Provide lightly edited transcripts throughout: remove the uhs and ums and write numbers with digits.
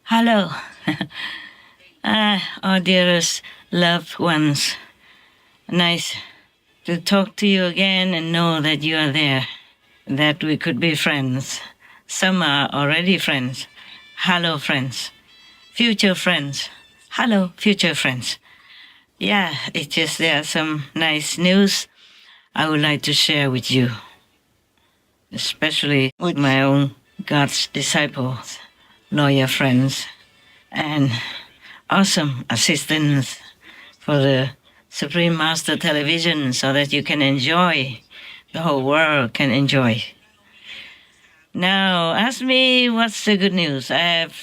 Hello. Our dearest loved ones. Nice to talk to you again and know that you are there, that we could be friends. Some are already friends. Hello, friends. Future friends. Hello, future friends. Yeah, it's just there are some nice news I would like to share with you, especially with my own God's disciples, lawyer friends, and awesome assistants for the Supreme Master Television so that you can enjoy, the whole world can enjoy. Now, ask me what's the good news. I have,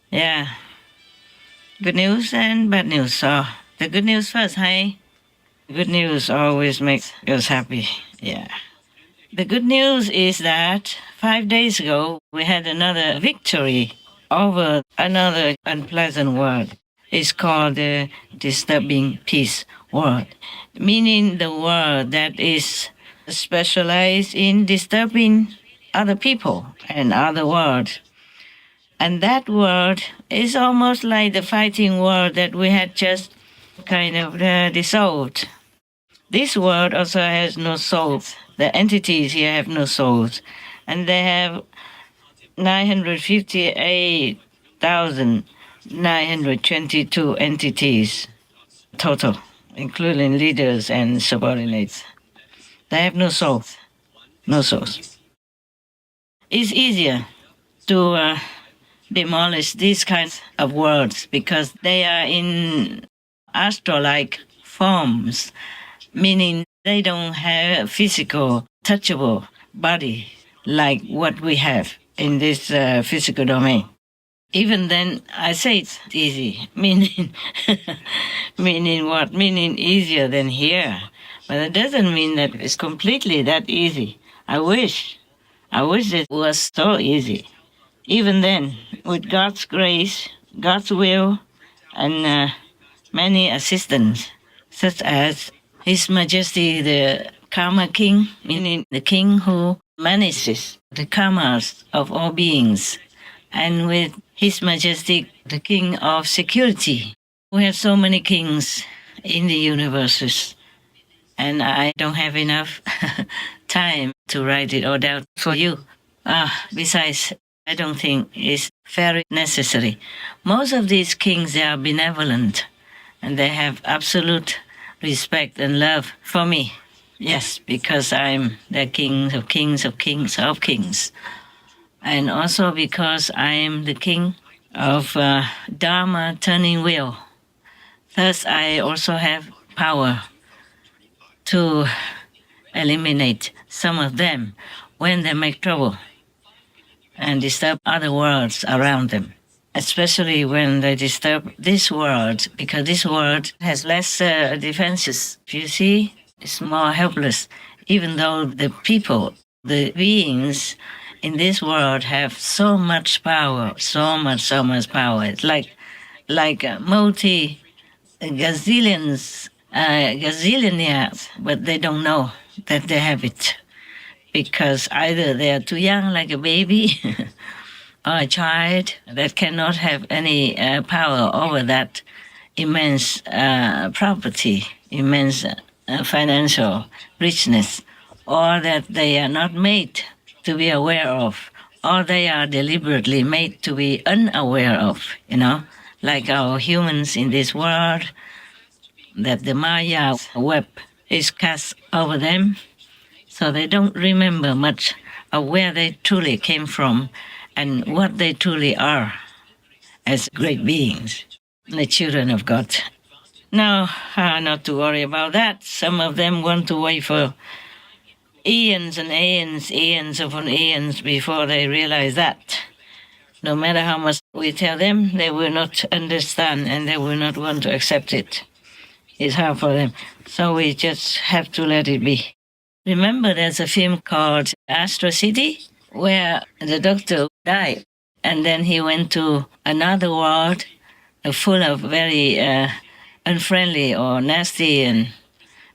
yeah, good news and bad news. So the good news first, hey? Good news always makes us happy, yeah. The good news is that 5 days ago we had another victory over another unpleasant word. It's called the disturbing peace word, meaning the word that is specialized in disturbing other people and other words. And that word is almost like the fighting word that we had just kind of dissolved. This word also has no souls. The entities here have no souls. And they have 958,922 entities total, including leaders and subordinates. They have no souls. No souls. It's easier to demolish these kinds of words because they are in astral-like forms, meaning they don't have a physical, touchable body like what we have in this physical domain. Even then, I say it's easy, meaning meaning what? Meaning easier than here. But it doesn't mean that it's completely that easy. I wish it was so easy. Even then, with God's grace, God's will, and many assistants, such as His Majesty the Karma King, meaning the king who manages the karmas of all beings, and with His Majesty the King of Security. We have so many kings in the universes, and I don't have enough time to write it all down for you. Besides, I don't think it's very necessary. Most of these kings, they are benevolent, and they have absolute respect and love for me. Yes, because I'm the king of kings of kings of kings. And also because I am the king of Dharma turning wheel. Thus, I also have power to eliminate some of them when they make trouble and disturb other worlds around them, especially when they disturb this world, because this world has less defenses. You see, it's more helpless, even though the people, the beings in this world have so much power, so much power. It's like gazillionaires, but they don't know that they have it, because either they are too young, like a baby, or a child that cannot have any power over that immense property, immense financial richness, or that they are not made to be aware of, or they are deliberately made to be unaware of, like our humans in this world, that the Maya web is cast over them, so they don't remember much of where they truly came from and what they truly are as great beings, the children of God. Now, not to worry about that. Some of them want to wait for eons and eons upon eons before they realize that. No matter how much we tell them, they will not understand and they will not want to accept it. It's hard for them. So we just have to let it be. Remember, there's a film called Astro City, where the doctor died, and then he went to another world full of very unfriendly or nasty and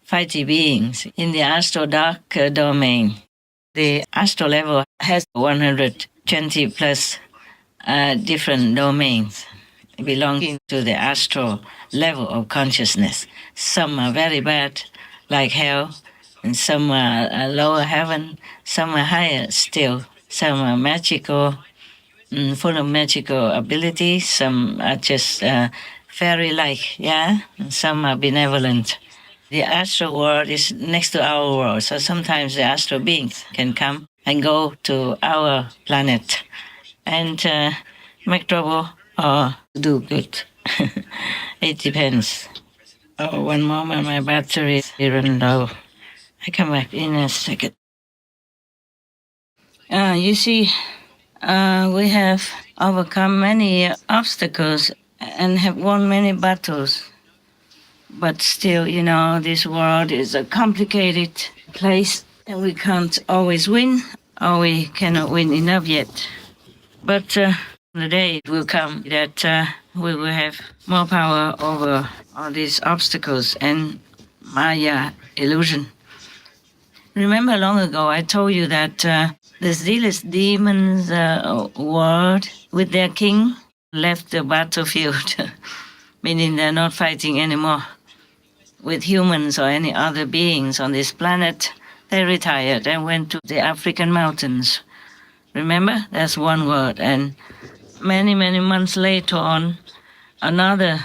fighty beings in the astro dark domain. The astro level has 100 20 plus different domains belonging to the astral level of consciousness. Some are very bad, like hell, and some are lower heaven, some are higher still, some are magical, full of magical abilities, some are just fairy-like, yeah, and some are benevolent. The astral world is next to our world, so sometimes the astral beings can come and go to our planet and make trouble or do good. It depends. Oh, one moment, my battery is running low. I come back in a second. You see, we have overcome many obstacles and have won many battles. But still, this world is a complicated place and we can't always win, or we cannot win enough yet. But the day will come that we will have more power over all these obstacles and Maya illusion. Remember long ago I told you that the zealous demons world with their king left the battlefield, meaning they're not fighting anymore with humans or any other beings on this planet. They retired and went to the African mountains. Remember? That's one word. And many, many months later on, another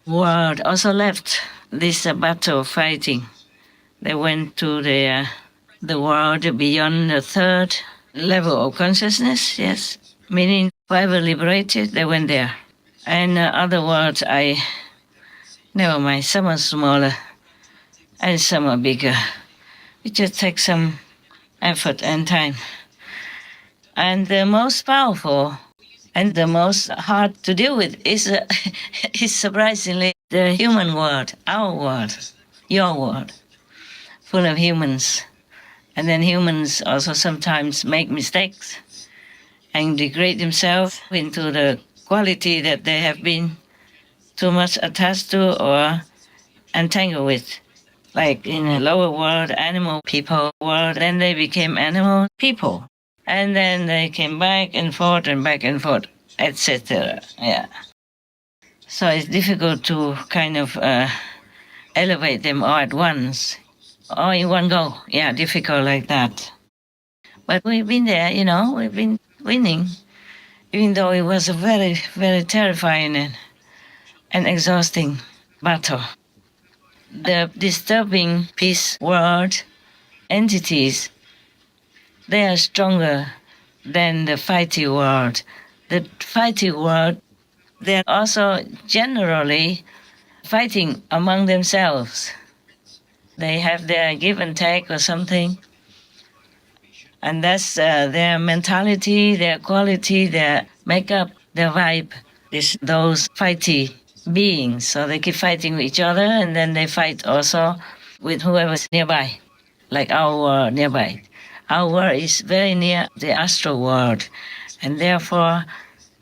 world also left this battle fighting. They went to the world beyond the third level of consciousness, yes, meaning forever liberated, they went there. And other worlds, never mind, some are smaller and some are bigger. It just takes some effort and time. And the most powerful and the most hard to deal with is surprisingly the human world, our world, your world, full of humans. And then humans also sometimes make mistakes and degrade themselves into the quality that they have been too much attached to or entangled with. Like in the lower world, animal people world, then they became animal people. And then they came back and forth, etc. Yeah. So it's difficult to kind of elevate them all at once, or in one go. Yeah, difficult like that. But we've been there, we've been winning, even though it was a very, very terrifying and exhausting battle. The disturbing peace world entities, they are stronger than the fighting world. The fighting world, they're also generally fighting among themselves. They have their give and take or something. And that's their mentality, their quality, their makeup, their vibe is those fighty beings. So they keep fighting with each other and then they fight also with whoever's nearby, like our world nearby. Our world is very near the astral world, and therefore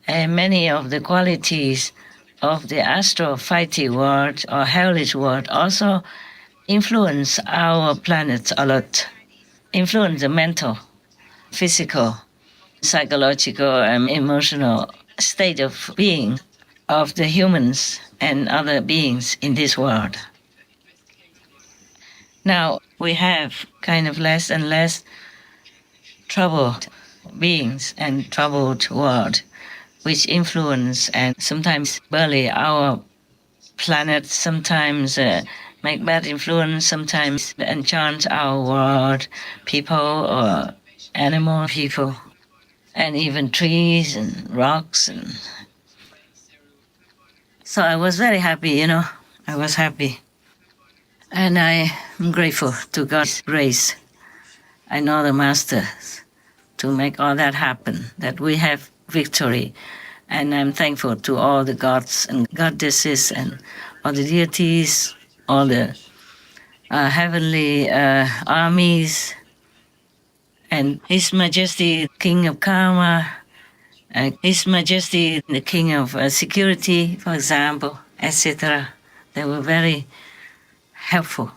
many of the qualities of the astral fighting world or hellish world also influence our planets a lot, influence the mental, physical, psychological, and emotional state of being of the humans and other beings in this world. Now we have kind of less and less troubled beings and troubled world, which influence and sometimes bully our planet, sometimes make bad influence, sometimes enchant our world, people or animal people, and even trees and rocks. And so I was very happy, I was happy. And I am grateful to God's grace and all the masters to make all that happen, that we have victory. And I'm thankful to all the gods and goddesses and all the deities, all the heavenly armies, and His Majesty, King of Karma, His Majesty, the King of Security, for example, etc. They were very helpful.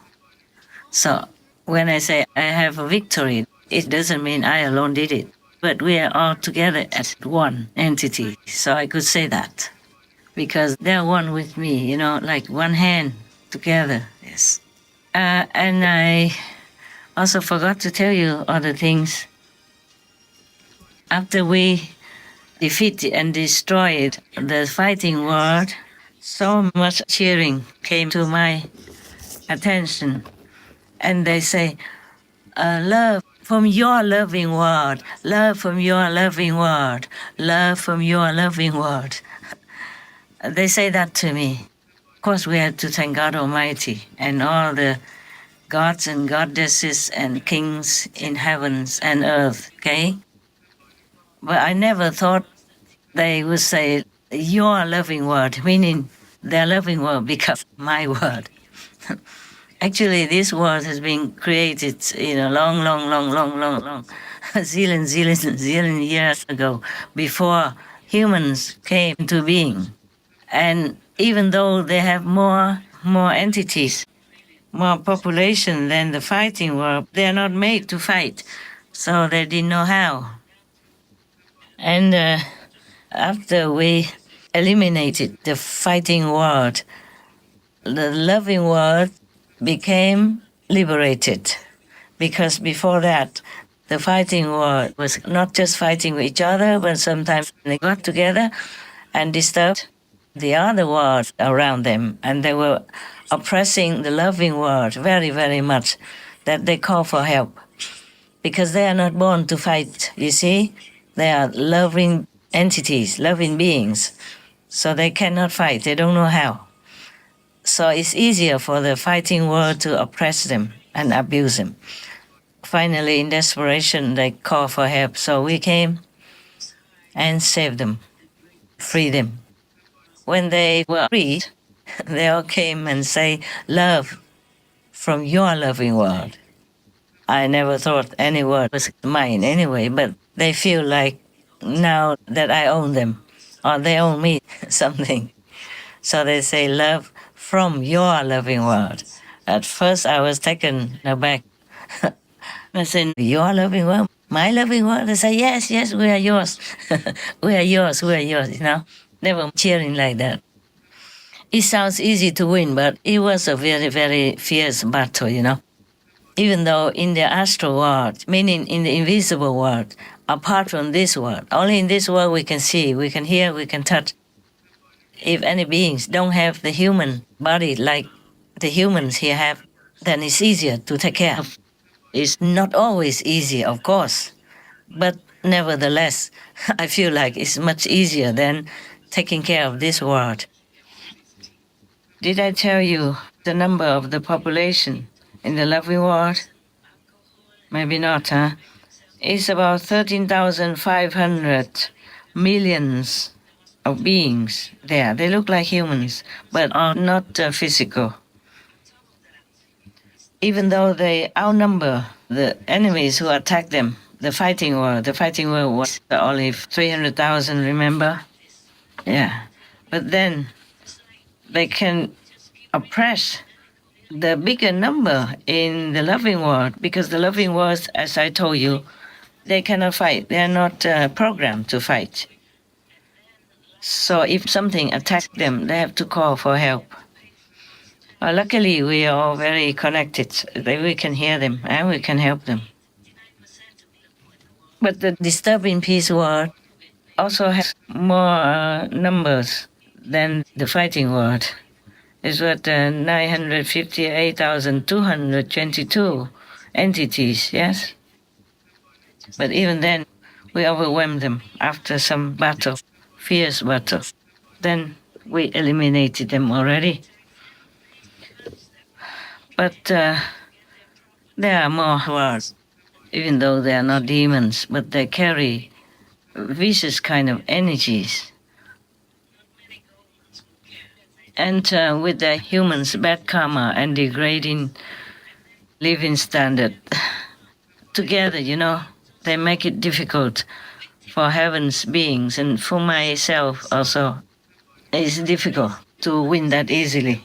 So when I say I have a victory, it doesn't mean I alone did it. but we are all together as one entity. So I could say that because they're one with me, like one hand together. Yes. And I also forgot to tell you other things. After we defeated and destroyed the fighting world, so much cheering came to my attention. And they say, love from your loving world, love from your loving world, love from your loving world. They say that to me. Of course, we have to thank God Almighty and all the gods and goddesses and kings in heavens and earth, okay? But I never thought they would say, your loving word, meaning their loving word becomes my word. Actually, this word has been created long, zillion years ago, before humans came into being. And even though they have more entities, more population than the fighting world, they are not made to fight, so they didn't know how. And after we eliminated the fighting world, the loving world became liberated. Because before that, the fighting world was not just fighting with each other, but sometimes they got together and disturbed the other world around them. And they were oppressing the loving world very, very much, that they call for help. Because they are not born to fight, you see? They are loving entities, loving beings. So they cannot fight, they don't know how. So it's easier for the fighting world to oppress them and abuse them. Finally, in desperation, they call for help. So we came and saved them, freed them. When they were freed, they all came and say, love from your loving world. I never thought any word was mine anyway, but they feel like now that I own them, or they own me something. So they say, love from your loving world. At first I was taken aback. I said, your loving world? My loving world? They say, yes, we are yours. we are yours, They were cheering like that. It sounds easy to win, but it was a very, very fierce battle, Even though in the astral world, meaning in the invisible world, apart from this world, only in this world we can see, we can hear, we can touch. If any beings don't have the human body like the humans here have, then it's easier to take care of. It's not always easy, of course, but nevertheless, I feel like it's much easier than taking care of this world. Did I tell you the number of the population in the loving world? Maybe not, huh? It's about 13,500 millions of beings there. They look like humans, but are not physical. Even though they outnumber the enemies who attack them, the fighting world was only 300,000, remember? Yeah. But then they can oppress the bigger number in the loving world, because the loving world, as I told you, they cannot fight. They are not programmed to fight. So if something attacks them, they have to call for help. Luckily, we are all very connected. We can hear them and we can help them. But the disturbing peace world also has more numbers than the fighting world. It's what 958,222 entities, yes? But even then, we overwhelmed them after some battle, fierce battle. Then we eliminated them already. But there are more worlds, even though they are not demons, but they carry vicious kind of energies. And with the humans' bad karma and degrading living standard, together, they make it difficult for heaven's beings, and for myself also. It's difficult to win that easily.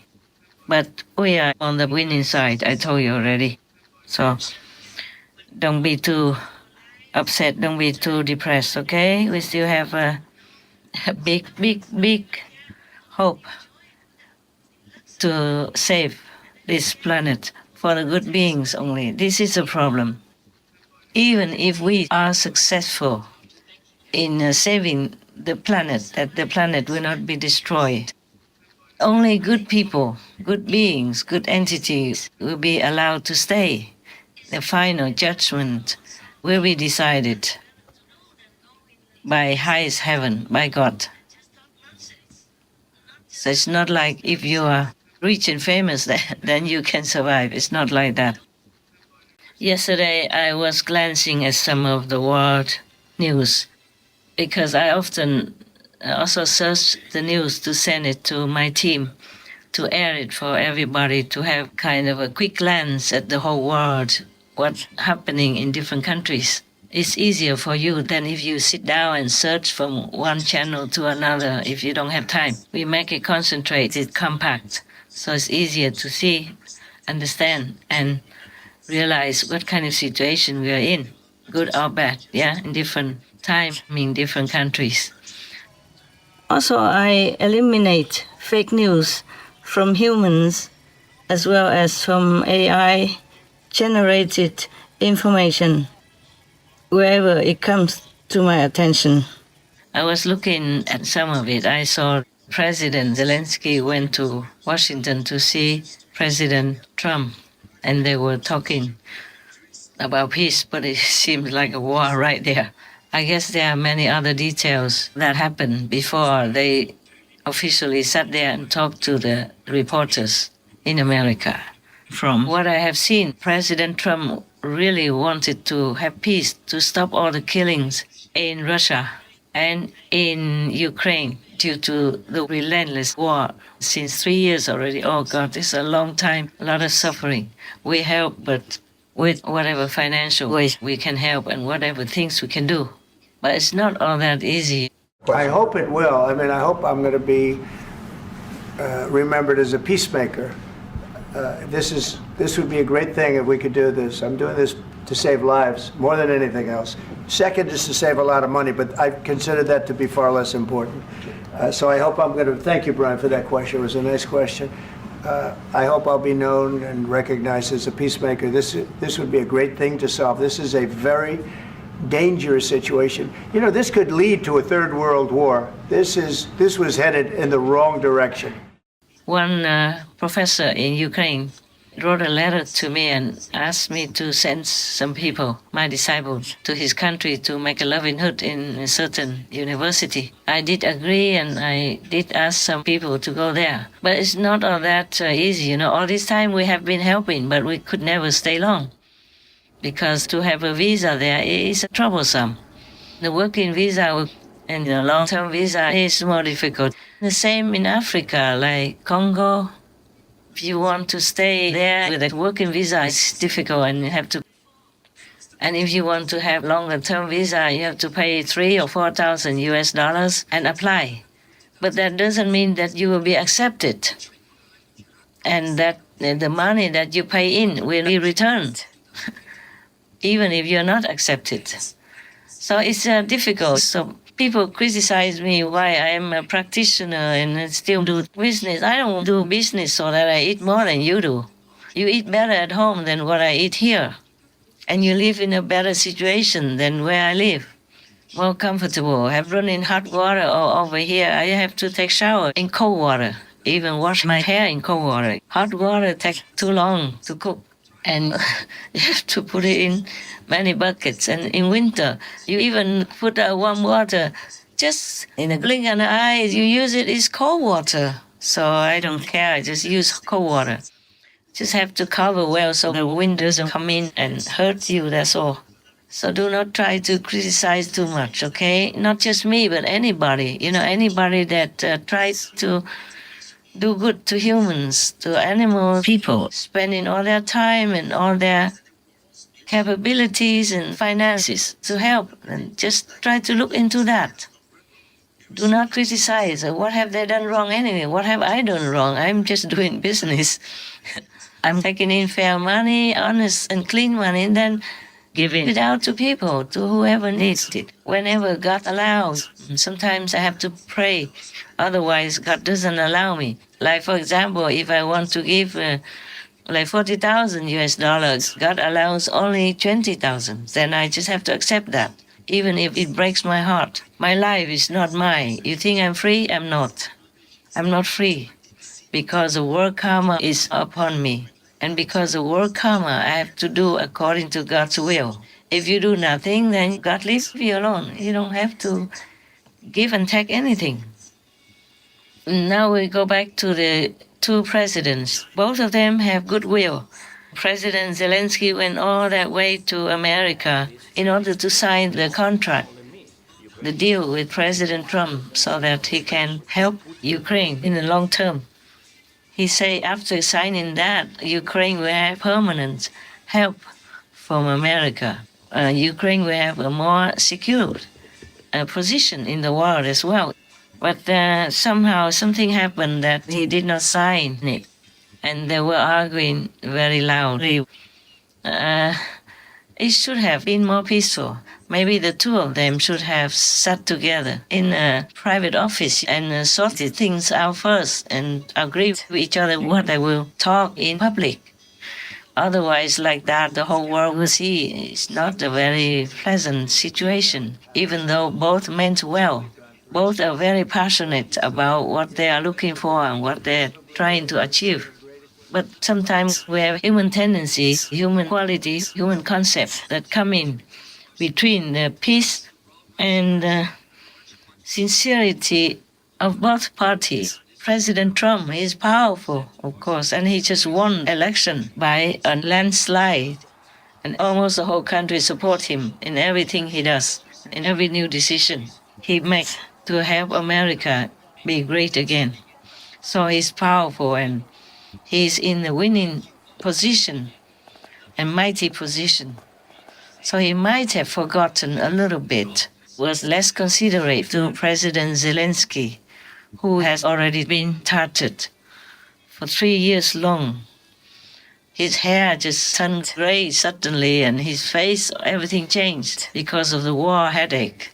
But we are on the winning side, I told you already. So don't be too upset. Don't be too depressed, okay? We still have a big hope to save this planet for the good beings only. This is a problem. Even if we are successful in saving the planet, that the planet will not be destroyed, only good people, good beings, good entities will be allowed to stay. The final judgment will be decided by highest heaven, by God. So it's not like if you are rich and famous, then you can survive. It's not like that. Yesterday, I was glancing at some of the world news because I often also search the news to send it to my team to air it for everybody to have kind of a quick glance at the whole world, what's happening in different countries. It's easier for you than if you sit down and search from one channel to another if you don't have time. We make it concentrated, compact, so it's easier to see, understand, and realize what kind of situation we are in, good or bad, in different time, in different countries. Also, I eliminate fake news from humans as well as from AI-generated information wherever it comes to my attention. I was looking at some of it. I saw President Zelensky went to Washington to see President Trump, and they were talking about peace, but it seems like a war right there. I guess there are many other details that happened before they officially sat there and talked to the reporters in America. From what I have seen, President Trump really wanted to have peace, to stop all the killings in Russia and in Ukraine due to the relentless war since 3 years already. Oh God, it's a long time, a lot of suffering. We help, but with whatever financial ways we can help and whatever things we can do. But it's not all that easy. I hope it will. I mean, I hope I'm going to be remembered as a peacemaker. This would be a great thing if we could do this. I'm doing this to save lives more than anything else. Second is to save a lot of money, but I consider that to be far less important. So I hope I'm going to, thank you, Brian, for that question. It was a nice question. I hope I'll be known and recognized as a peacemaker. This would be a great thing to solve. This is a very dangerous situation. You know, this could lead to a third world war. This was headed in the wrong direction. One professor in Ukraine wrote a letter to me and asked me to send some people, my disciples, to his country to make a livelihood in a certain university. I did agree, and I did ask some people to go there. But it's not all that easy, you know. All this time we have been helping, but we could never stay long, because to have a visa there is troublesome. The working visa and the long-term visa is more difficult. The same in Africa, like Congo. If you want to stay there with a working visa, it's difficult, and you have to. And if you want to have longer-term visa, you have to pay $3,000 or $4,000 and apply. But that doesn't mean that you will be accepted, and that the money that you pay in will be returned, even if you're not accepted. So it's difficult. So people criticize me why I am a practitioner and still do business. I don't do business so that I eat more than you do. You eat better at home than what I eat here. And you live in a better situation than where I live. More comfortable. I have running hot water, or over here I have to take shower in cold water. Even wash my hair in cold water. Hot water takes too long to cook. And you have to put it in many buckets. And in winter, you even put warm water. Just in a blink of an eye, you use it, it's cold water. So I don't care, I just use cold water. Just have to cover well so the wind doesn't come in and hurt you, that's all. So do not try to criticize too much, okay? Not just me, but anybody. You know, anybody that tries to do good to humans, to animals, people, spending all their time and all their capabilities and finances to help, and just try to look into that. Do not criticize. What have they done wrong anyway? What have I done wrong? I'm just doing business. I'm taking in fair money, honest and clean money, and then giving it out to people, to whoever needs it, whenever God allows. Sometimes I have to pray, otherwise God doesn't allow me. Like, for example, if I want to give like 40,000 US dollars, God allows only 20,000. Then I just have to accept that, even if it breaks my heart. My life is not mine. You think I'm free? I'm not. I'm not free because the world karma is upon me. And because of world karma, I have to do according to God's will. If you do nothing, then God leaves you alone. You don't have to give and take anything. Now we go back to the two presidents. Both of them have goodwill. President Zelensky went all that way to America in order to sign the contract, the deal with President Trump, so that he can help Ukraine in the long term. He said after signing that, Ukraine will have permanent help from America. Ukraine will have a more secure position in the world as well. But somehow something happened that he did not sign it. And they were arguing very loudly. It should have been more peaceful. Maybe the two of them should have sat together in a private office and sorted things out first and agreed with each other what they will talk in public. Otherwise, like that, the whole world will see it's not a very pleasant situation, even though both meant well. Both are very passionate about what they are looking for and what they're trying to achieve. But sometimes we have human tendencies, human qualities, human concepts that come in between the peace and the sincerity of both parties. President Trump is powerful, of course, and he just won election by a landslide. And almost the whole country support him in everything he does, in every new decision he makes to help America be great again. So he's powerful and he's in the winning position, a mighty position. So he might have forgotten a little bit, was less considerate to President Zelensky, who has already been targeted for 3 years long. His hair just turned gray suddenly and his face, everything changed because of the war headache.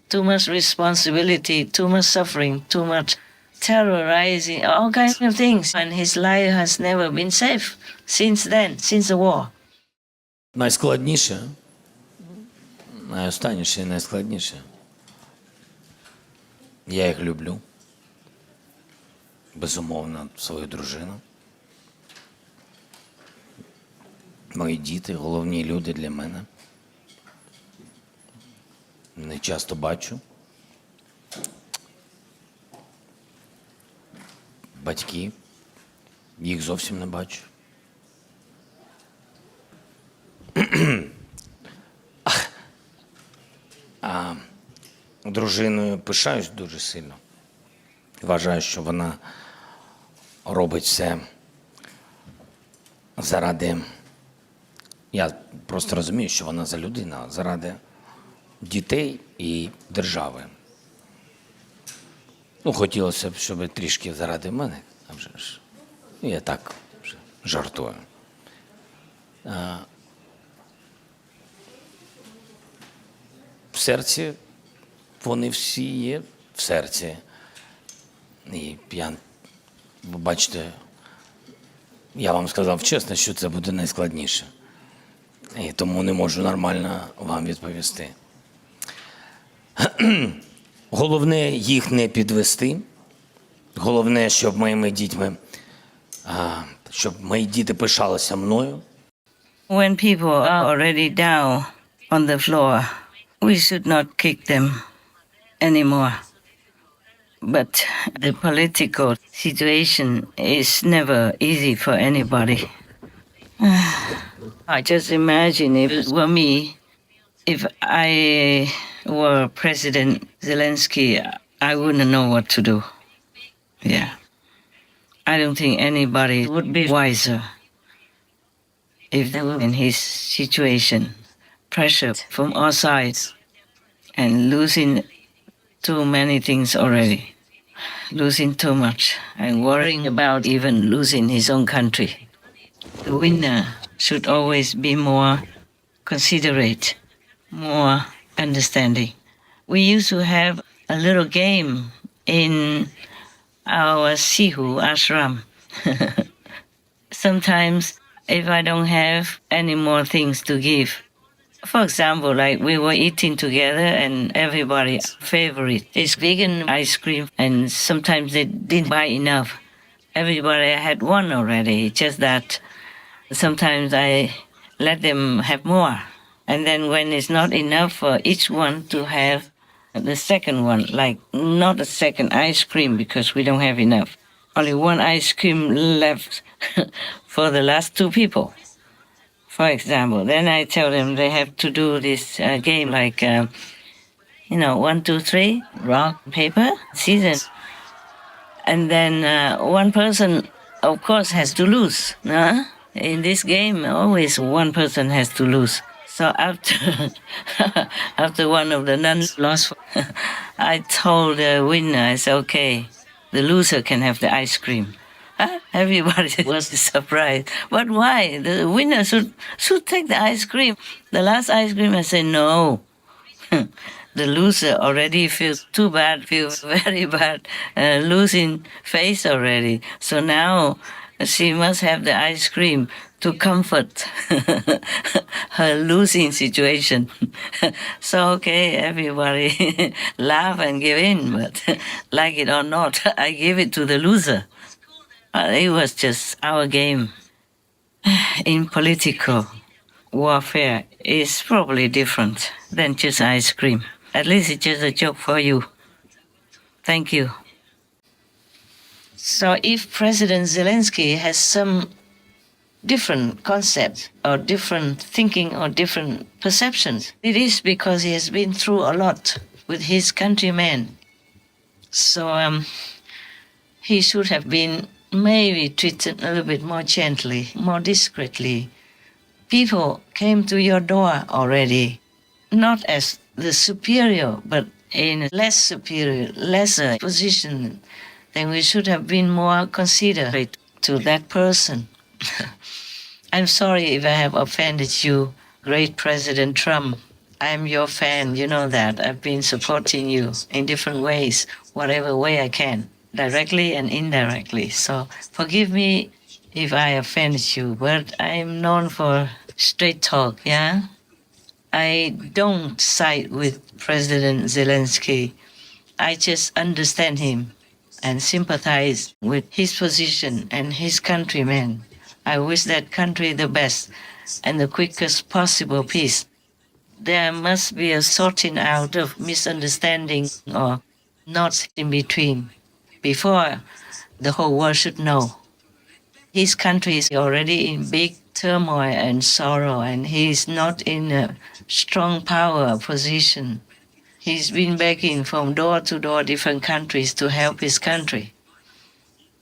Too much responsibility, too much suffering, too much terrorizing, all kinds of things. And his life has never been safe since then, since the war. Найскладніше, найостанніше і найскладніше. Я їх люблю. Безумовно, свою дружину. Мої діти, головні люди для мене. Не часто бачу. Батьки, їх зовсім не бачу. А дружиною пишаюсь дуже сильно. Вважаю, що вона робить все заради, я просто розумію, що вона за людина, заради дітей і держави. Ну, хотілося б, щоб трішки заради мене, а вже ж, я так жартую. В серці вони всі є, в серці. І я, ви бачите, я вам сказав чесно, що це буде найскладніше. І тому не можу нормально вам відповісти. Головне їх не підвести. Головне, щоб моїми дітьми, щоб мої діти пишалися мною. When people are already down on the floor, we should not kick them anymore. But the political situation is never easy for anybody. I just imagine if it were me, if I were President Zelensky, I wouldn't know what to do. Yeah. I don't think anybody would be wiser if they were in his situation. Pressure from all sides and losing too many things already. Losing too much and worrying about even losing his own country. The winner should always be more considerate, more understanding. We used to have a little game in our Sihu ashram. Sometimes, if I don't have any more things to give, for example, like we were eating together and everybody's favorite is vegan ice cream, and sometimes they didn't buy enough. Everybody had one already, just that sometimes I let them have more. And then when it's not enough for each one to have the second one, like not a second ice cream because we don't have enough. Only one ice cream left for the last two people, for example. Then I tell them they have to do this game like, 1, 2, 3, rock, paper, scissors. And then one person, of course, has to lose. In this game, always one person has to lose. So after one of the nuns lost, I told the winner, I said, okay, the loser can have the ice cream. Everybody was surprised. But why? The winner should take the ice cream. The last ice cream, I said, no. The loser already feels too bad, feels very bad, losing face already. So now she must have the ice cream to comfort her losing situation. So, okay, everybody laugh and give in, but like it or not, I give it to the loser. It was just our game. In political warfare, it's probably different than just ice cream. At least it's just a joke for you. Thank you. So if President Zelensky has some different concepts or different thinking or different perceptions, it is because he has been through a lot with his countrymen. So he should have been maybe treated a little bit more gently, more discreetly. People came to your door already, not as the superior, but in a less superior, lesser position. Then we should have been more considerate to that person. I'm sorry if I have offended you, great President Trump. I'm your fan, you know that. I've been supporting you in different ways, whatever way I can, directly and indirectly. So forgive me if I offended you, but I'm known for straight talk, yeah? I don't side with President Zelensky. I just understand him and sympathize with his position and his countrymen. I wish that country the best and the quickest possible peace. There must be a sorting out of misunderstanding or knots in between before the whole world should know. His country is already in big turmoil and sorrow, and he is not in a strong power position. He's been begging from door to door different countries to help his country.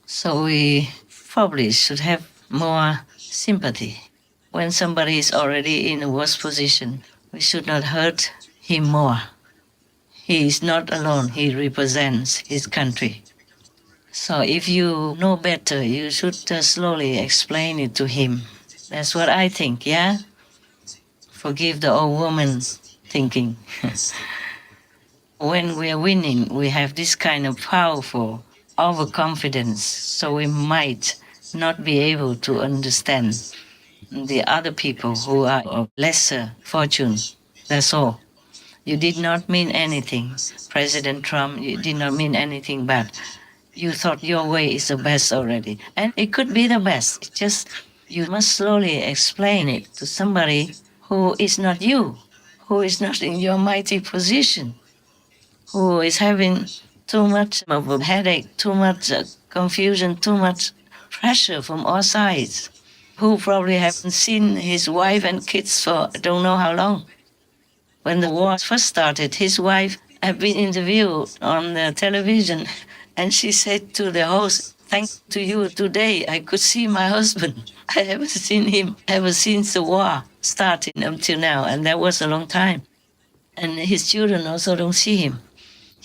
So we probably should have more sympathy. When somebody is already in a worse position, we should not hurt him more. He is not alone. He represents his country. So if you know better, you should slowly explain it to him. That's what I think, yeah? Forgive the old woman thinking. When we are winning, we have this kind of powerful overconfidence, so we might not be able to understand the other people who are of lesser fortune. That's all. You did not mean anything. President Trump, you did not mean anything bad. You thought your way is the best already. And it could be the best. It's just you must slowly explain it to somebody who is not you, who is not in your mighty position, who is having too much of a headache, too much confusion, too much pressure from all sides, who probably haven't seen his wife and kids for I don't know how long. When the war first started, his wife had been interviewed on the television, and she said to the host, "Thanks to you today, I could see my husband. I haven't seen him ever since the war started until now," and that was a long time. And his children also don't see him.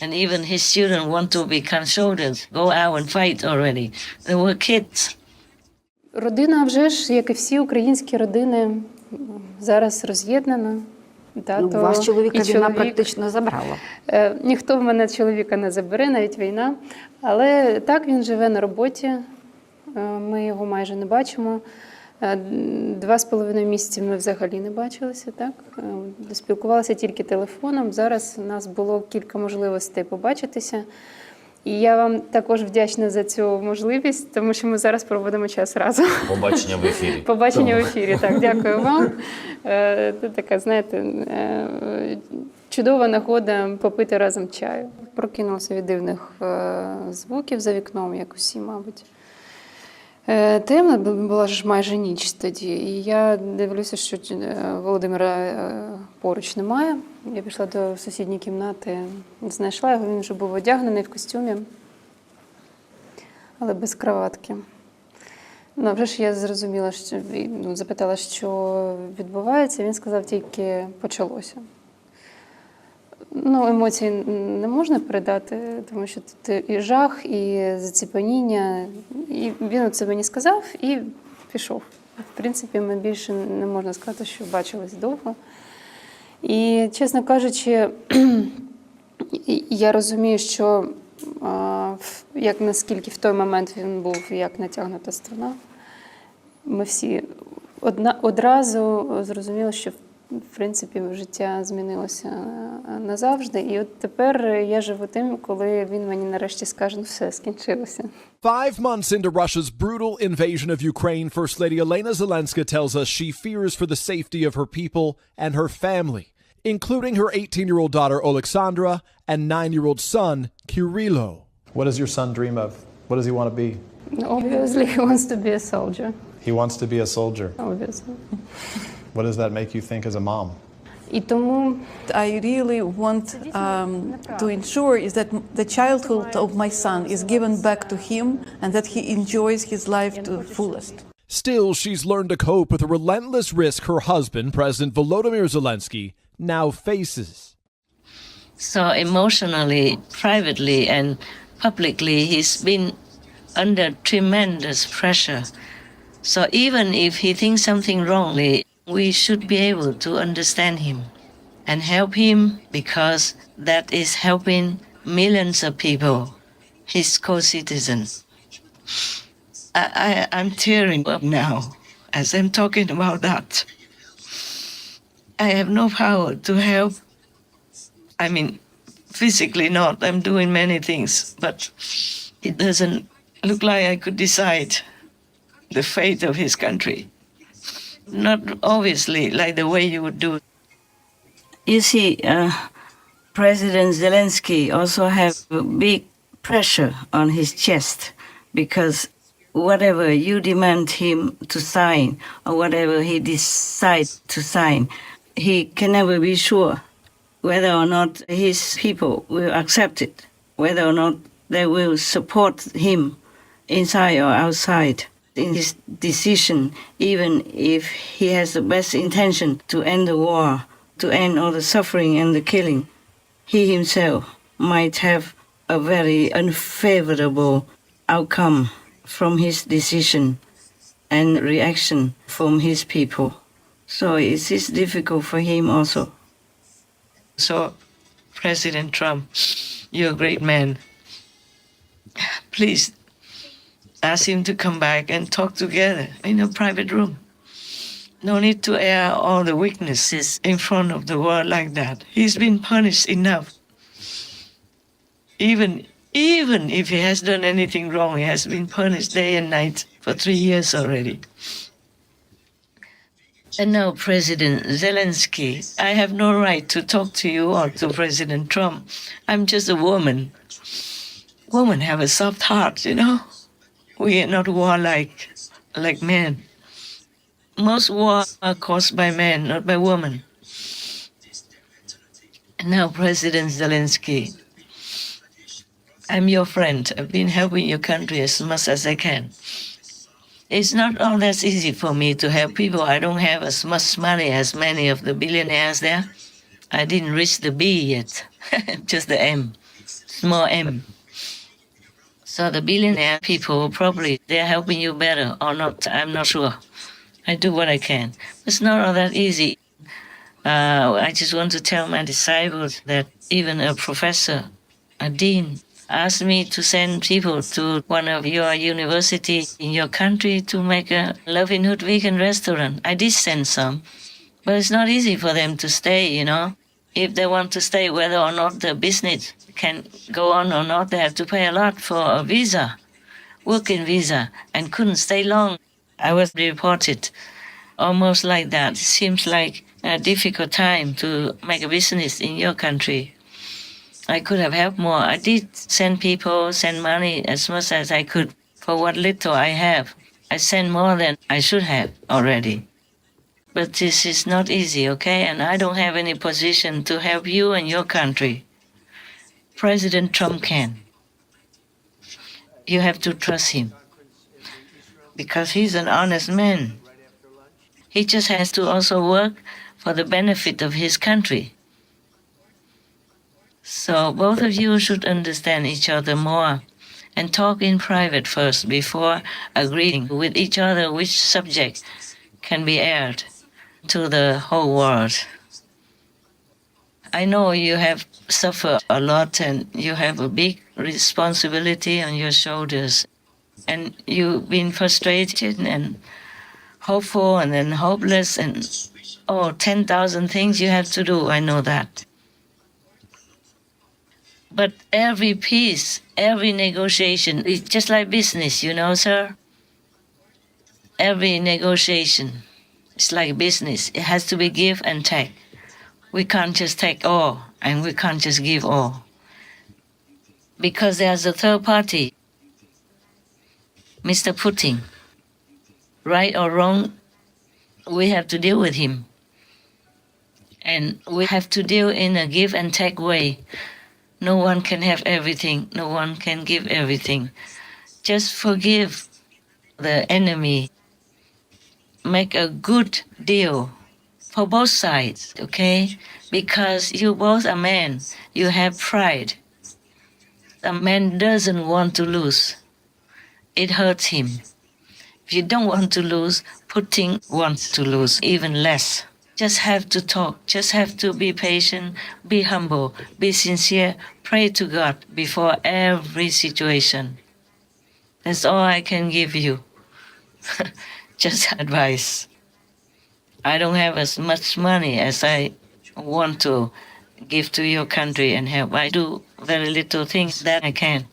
And even his children want to become soldiers, go out and fight already. They were kids. Родина вже ж, як і всі українські родини, зараз роз'єднана. Ну, вас чоловіка війна практично забрала. Ніхто в мене чоловіка не забере, навіть війна. Але так, він живе на роботі, ми його майже не бачимо. 2,5 місяці ми взагалі не бачилися, так? Спілкувалися тільки телефоном. Зараз у нас було кілька можливостей побачитися. І я вам також вдячна за цю можливість, тому що ми зараз проводимо час разом. Побачення в ефірі. Побачення в ефірі, так, дякую вам. Це така, знаєте, чудова нагода попити разом чаю. Прокинулася від дивних звуків за вікном, як усі, мабуть. Темно, була ж майже ніч тоді, і я дивлюся, що Володимира поруч немає. Я пішла до сусідньої кімнати, знайшла його, він вже був одягнений в костюмі, але без краватки. Ну, вже ж я зрозуміла, що, запитала, що відбувається, він сказав тільки «почалося». Ну, емоції не можна передати, тому що тут і жах, і заціпаніння. І він це мені сказав і пішов. В принципі, ми більше не можна сказати, що бачились довго. І, чесно кажучи, я розумію, що як наскільки в той момент він був як натягнута струна, ми всі одразу зрозуміли, що в принципі, життя змінилося назавжди. І от тепер я живу тим, коли він мені нарешті скаже, ну все, скінчилося. 5 months into Russia's brutal invasion of Ukraine, First Lady Elena Zelenska tells us she fears for the safety of her people and her family, including her 18-year-old daughter, Alexandra, and 9-year-old son, Kirilo. What does your son dream of? What does he want to be? Obviously, he wants to be a soldier. He wants to be a soldier. Obviously. What does that make you think as a mom? І тому I really want to ensure is that the childhood of my son is given back to him and that he enjoys his life to the fullest. Still, she's learned to cope with the relentless risk her husband, President Volodymyr Zelensky, now faces. So emotionally, privately, and publicly, he's been under tremendous pressure. So even if he thinks something wrongly, we should be able to understand him and help him, because that is helping millions of people, his co-citizens. I'm tearing up now as I'm talking about that. I have no power to help. I mean, physically not. I'm doing many things, but it doesn't look like I could decide the fate of his country. Not obviously like the way you would do. You see, President Zelensky also has a big pressure on his chest, because whatever you demand him to sign or whatever he decides to sign, he can never be sure whether or not his people will accept it, whether or not they will support him inside or outside in his decision, even if he has the best intention to end the war, to end all the suffering and the killing. He himself might have a very unfavorable outcome from his decision and reaction from his people. So it is difficult for him also. So, President Trump, you're a great man. Please ask him to come back and talk together in a private room. No need to air all the weaknesses in front of the world like that. He's been punished enough. Even if he has done anything wrong, he has been punished day and night for 3 years already. And now, President Zelensky, I have no right to talk to you or to President Trump. I'm just a woman. Women have a soft heart, you know? We are not warlike like men. Most wars are caused by men, not by women. And now, President Zelensky, I'm your friend. I've been helping your country as much as I can. It's not all that easy for me to help people. I don't have as much money as many of the billionaires there. I didn't reach the B yet, just the M, small m. So the billionaire people probably, they're helping you better or not, I'm not sure. I do what I can. It's not all that easy. I just want to tell my disciples that even a professor, a dean, asked me to send people to one of your university in your country to make a Loving Hood vegan restaurant. I did send some, but it's not easy for them to stay, you know. If they want to stay, whether or not the business can go on or not, they have to pay a lot for a visa, working visa, and couldn't stay long. I was reported almost like that. It seems like a difficult time to make a business in your country. I could have helped more. I did send people, send money as much as I could for what little I have. I sent more than I should have already. But this is not easy, okay? And I don't have any position to help you and your country. President Trump can. You have to trust him because he's an honest man. He just has to also work for the benefit of his country. So both of you should understand each other more and talk in private first before agreeing with each other which subject can be aired to the whole world. I know you have suffered a lot and you have a big responsibility on your shoulders. And you've been frustrated and hopeful and then hopeless and 10,000 things you have to do. I know that. But every peace, every negotiation is just like business, you know, sir? Every negotiation is like business. It has to be give and take. We can't just take all and we can't just give all. Because there's a third party, Mr. Putin. Right or wrong, we have to deal with him. And we have to deal in a give and take way. No one can have everything. No one can give everything. Just forgive the enemy. Make a good deal for both sides, okay? Because you both are men. You have pride. A man doesn't want to lose. It hurts him. If you don't want to lose, Putin wants to lose even less. Just have to talk. Just have to be patient, be humble, be sincere. Pray to God before every situation. That's all I can give you. Just advice. I don't have as much money as I want to give to your country and help. I do very little things that I can.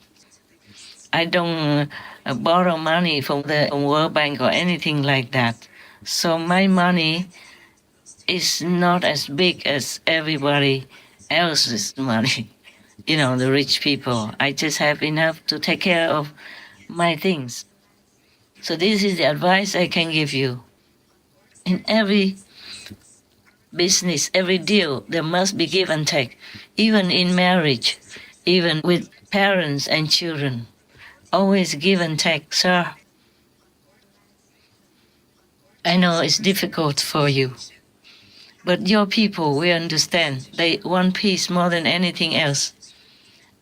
I don't borrow money from the World Bank or anything like that. So my money is not as big as everybody else's money. You know, the rich people. I just have enough to take care of my things. So this is the advice I can give you. In every business, every deal, there must be give and take. Even in marriage, even with parents and children. Always give and take, sir. I know it's difficult for you. But your people will understand. They want peace more than anything else.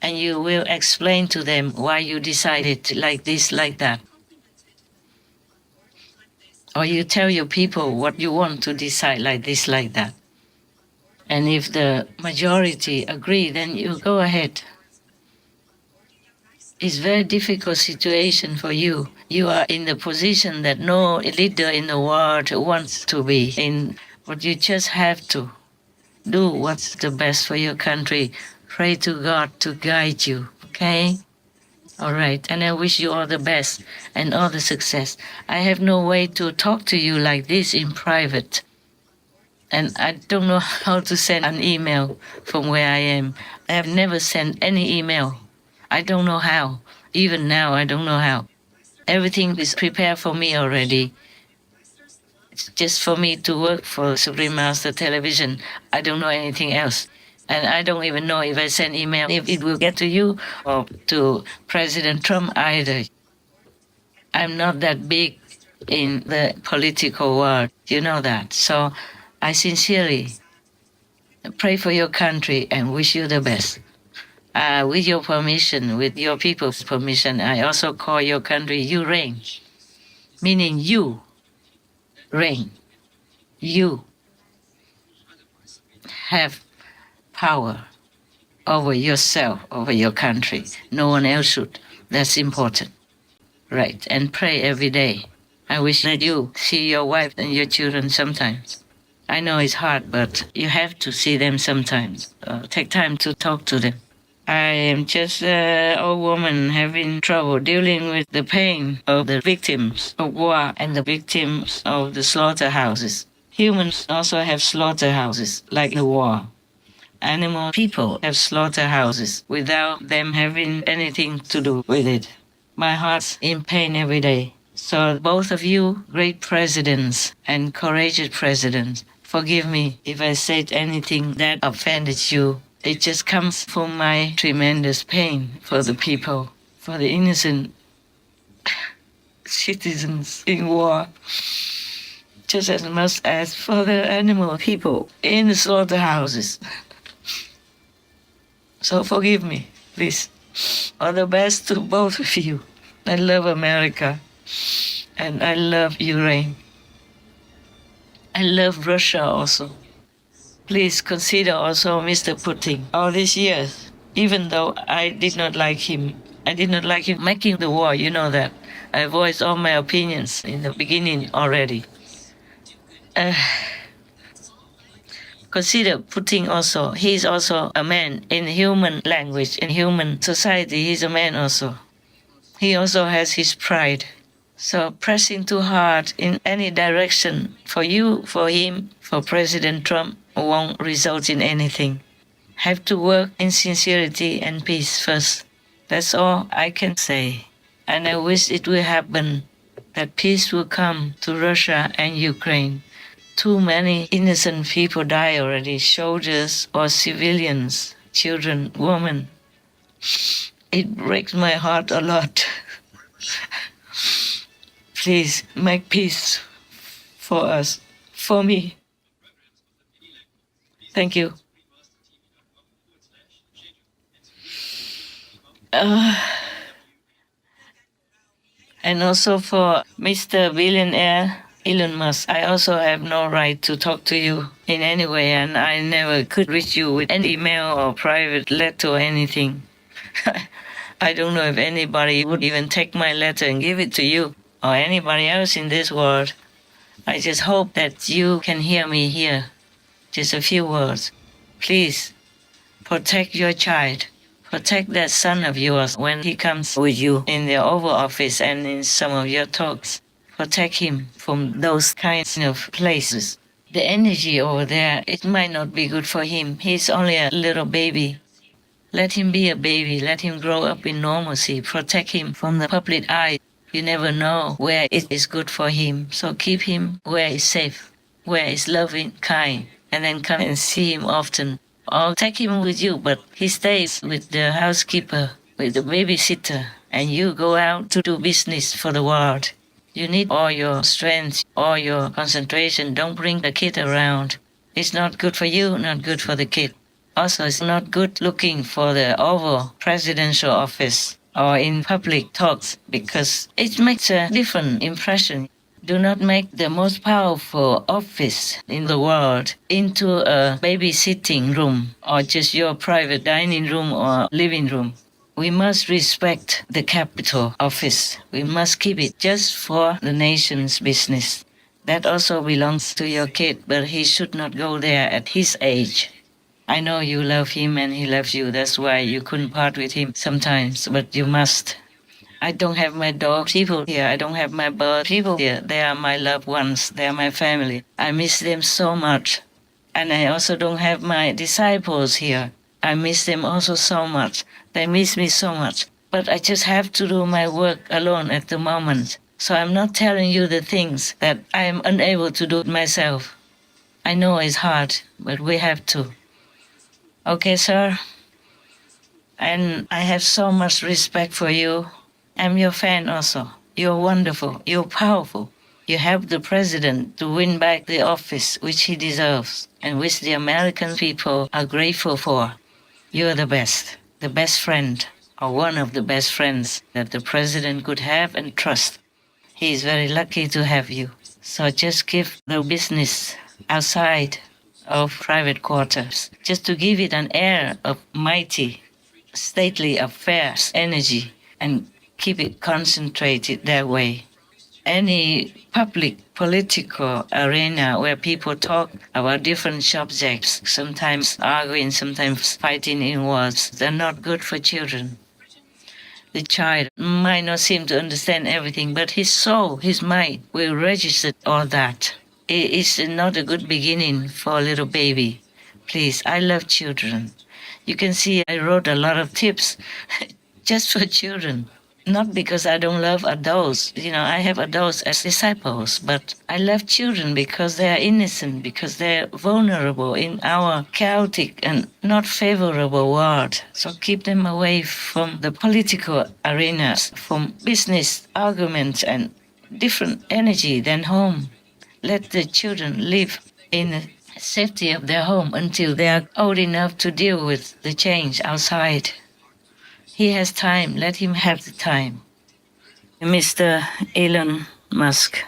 And you will explain to them why you decided like this, like that. Or you tell your people what you want to decide like this, like that. And if the majority agree, then you go ahead. It's a very difficult situation for you. You are in the position that no leader in the world wants to be in, but you just have to do what's the best for your country. Pray to God to guide you, okay? All right, and I wish you all the best and all the success. I have no way to talk to you like this in private. And I don't know how to send an email from where I am. I have never sent any email. I don't know how. Even now, I don't know how. Everything is prepared for me already. It's just for me to work for Supreme Master Television. I don't know anything else. And I don't even know if I send email, if it will get to you or to President Trump either. I'm not that big in the political world. You know that. So I sincerely pray for your country and wish you the best. With your permission, with your people's permission, I also call your country Ukraine, meaning you reign. You have power over yourself, over your country. No one else should. That's important. Right. And pray every day. I wish that you see your wife and your children sometimes. I know it's hard, but you have to see them sometimes. Take time to talk to them. I am just an old woman having trouble dealing with the pain of the victims of war and the victims of the slaughterhouses. Humans also have slaughterhouses, like the war. Animal people have slaughterhouses without them having anything to do with it. My heart's in pain every day. So both of you, great presidents and courageous presidents, forgive me if I said anything that offended you. It just comes from my tremendous pain for the people, for the innocent citizens in war, just as much as for the animal people in the slaughterhouses. So forgive me, please. All the best to both of you. I love America, and I love Ukraine. I love Russia also. Please consider also Mr. Putin. All these years, even though I did not like him making the war, you know that. I voiced all my opinions in the beginning already. Consider Putin also. He's also a man in human language, in human society. He's a man also. He also has his pride. So pressing too hard in any direction for you, for him, for President Trump won't result in anything. Have to work in sincerity and peace first. That's all I can say. And I wish it will happen, that peace will come to Russia and Ukraine. Too many innocent people die already, soldiers or civilians, children, women. It breaks my heart a lot. Please make peace for us, for me. Thank you. And also for Mr. Billionaire Elon Musk, I also have no right to talk to you in any way, and I never could reach you with an email or private letter or anything. I don't know if anybody would even take my letter and give it to you or anybody else in this world. I just hope that you can hear me here. Just a few words. Please, protect your child. Protect that son of yours when he comes with you in the Oval Office and in some of your talks. Protect him from those kinds of places. The energy over there, it might not be good for him. He's only a little baby. Let him be a baby. Let him grow up in normalcy. Protect him from the public eye. You never know where it is good for him. So keep him where it's safe, where it's loving, kind, and then come and see him often. Or take him with you, but he stays with the housekeeper, with the babysitter, and you go out to do business for the world. You need all your strength, all your concentration. Don't bring the kid around. It's not good for you, not good for the kid. Also, it's not good looking for the Oval Presidential Office or in public talks because it makes a different impression. Do not make the most powerful office in the world into a babysitting room or just your private dining room or living room. We must respect the capital office. We must keep it just for the nation's business. That also belongs to your kid, but he should not go there at his age. I know you love him and he loves you. That's why you couldn't part with him sometimes, but you must. I don't have my dog people here. I don't have my bird people here. They are my loved ones. They are my family. I miss them so much. And I also don't have my disciples here. I miss them also so much. They miss me so much. But I just have to do my work alone at the moment. So I'm not telling you the things that I am unable to do myself. I know it's hard, but we have to. Okay, sir? And I have so much respect for you. I'm your fan also. You're wonderful. You're powerful. You helped the president to win back the office which he deserves and which the American people are grateful for. You're the best friend, or one of the best friends that the president could have and trust. He is very lucky to have you. So just give the business outside of private quarters, just to give it an air of mighty, stately affairs, energy, and keep it concentrated that way. Any public political arena where people talk about different subjects, sometimes arguing, sometimes fighting in wars, they're not good for children. The child might not seem to understand everything, but his soul, his mind will register all that. It is not a good beginning for a little baby. Please, I love children. You can see I wrote a lot of tips just for children. Not because I don't love adults. You know, I have adults as disciples, but I love children because they are innocent, because they're vulnerable in our chaotic and not favorable world. So keep them away from the political arenas, from business arguments and different energy than home. Let the children live in the safety of their home until they are old enough to deal with the change outside. He has time. Let him have the time. Mr. Elon Musk,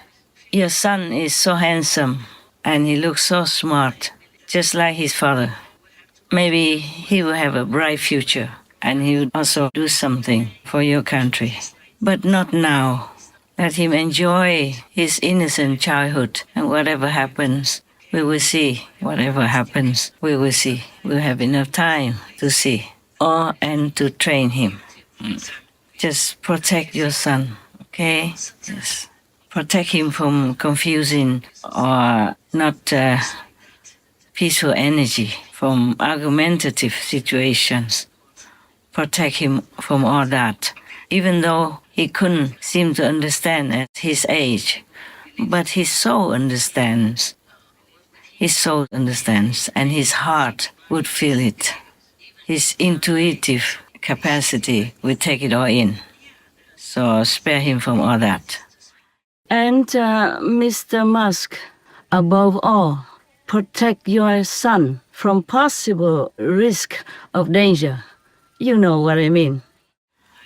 your son is so handsome and he looks so smart, just like his father. Maybe he will have a bright future and he will also do something for your country. But not now. Let him enjoy his innocent childhood, and whatever happens, we will see. Whatever happens, we will see. We'll have enough time to see. And to train him. Just protect your son, okay? Yes. Protect him from confusing or not peaceful energy, from argumentative situations. Protect him from all that, even though he couldn't seem to understand at his age. But his soul understands. His soul understands, and his heart would feel it. His intuitive capacity will take it all in. So spare him from all that. And Mr. Musk, above all, protect your son from possible risk of danger. You know what I mean.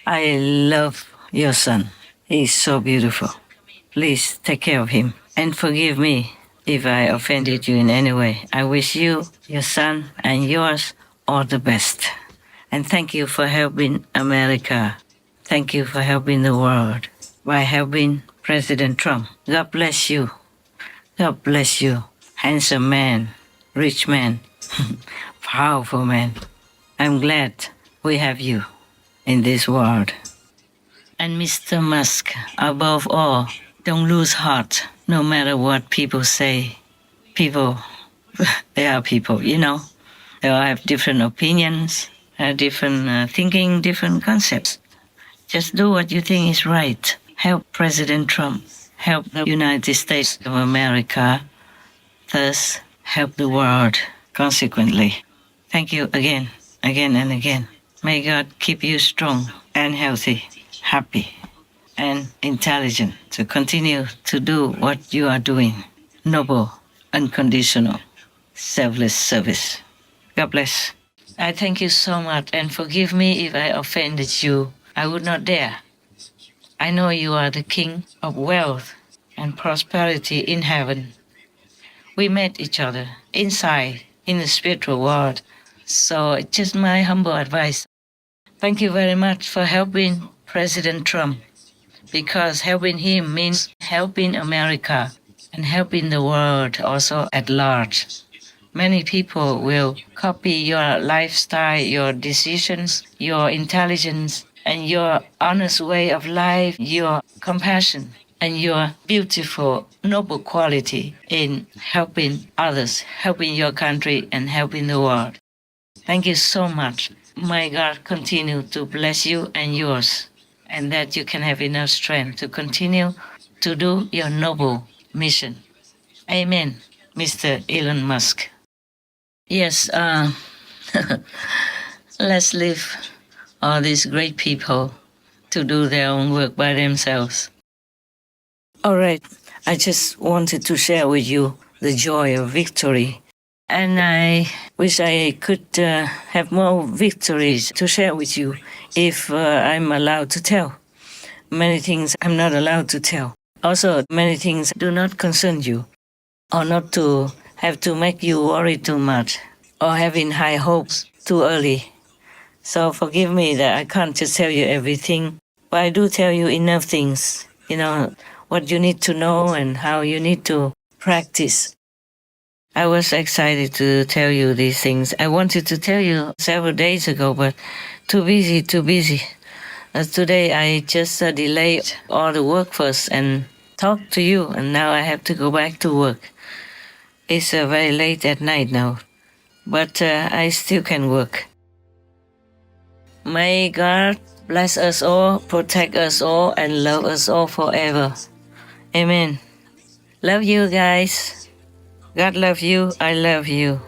I love your son. He's so beautiful. Please take care of him and forgive me if I offended you in any way. I wish you, your son, and yours all the best. And thank you for helping America. Thank you for helping the world by helping President Trump. God bless you. God bless you. Handsome man, rich man, powerful man. I'm glad we have you in this world. And Mr. Musk, above all, don't lose heart, no matter what people say. People, they are people, you know. They all have different opinions, different thinking, different concepts. Just do what you think is right. Help President Trump. Help the United States of America. Thus, help the world consequently. Thank you again and again. May God keep you strong and healthy, happy and intelligent to continue to do what you are doing. Noble, unconditional, selfless service. God bless. I thank you so much, and forgive me if I offended you. I would not dare. I know you are the King of wealth and prosperity in heaven. We met each other inside in the spiritual world. So it's just my humble advice. Thank you very much for helping President Trump, because helping him means helping America and helping the world also at large. Many people will copy your lifestyle, your decisions, your intelligence, and your honest way of life, your compassion, and your beautiful, noble quality in helping others, helping your country, and helping the world. Thank you so much. May God continue to bless you and yours, and that you can have enough strength to continue to do your noble mission. Amen, Mr. Elon Musk. Yes, let's leave all these great people to do their own work by themselves. All right, I just wanted to share with you the joy of victory. And I wish I could have more victories to share with you if I'm allowed to tell. Many things I'm not allowed to tell. Also, many things do not concern you, or not to have to make you worry too much, or having high hopes too early. So forgive me that I can't just tell you everything, but I do tell you enough things, what you need to know and how you need to practice. I was excited to tell you these things. I wanted to tell you several days ago, but too busy. Today I just delayed all the work first and talked to you, and now I have to go back to work. It's very late at night now, but I still can work. May God bless us all, protect us all, and love us all forever. Amen. Love you guys. God love you. I love you.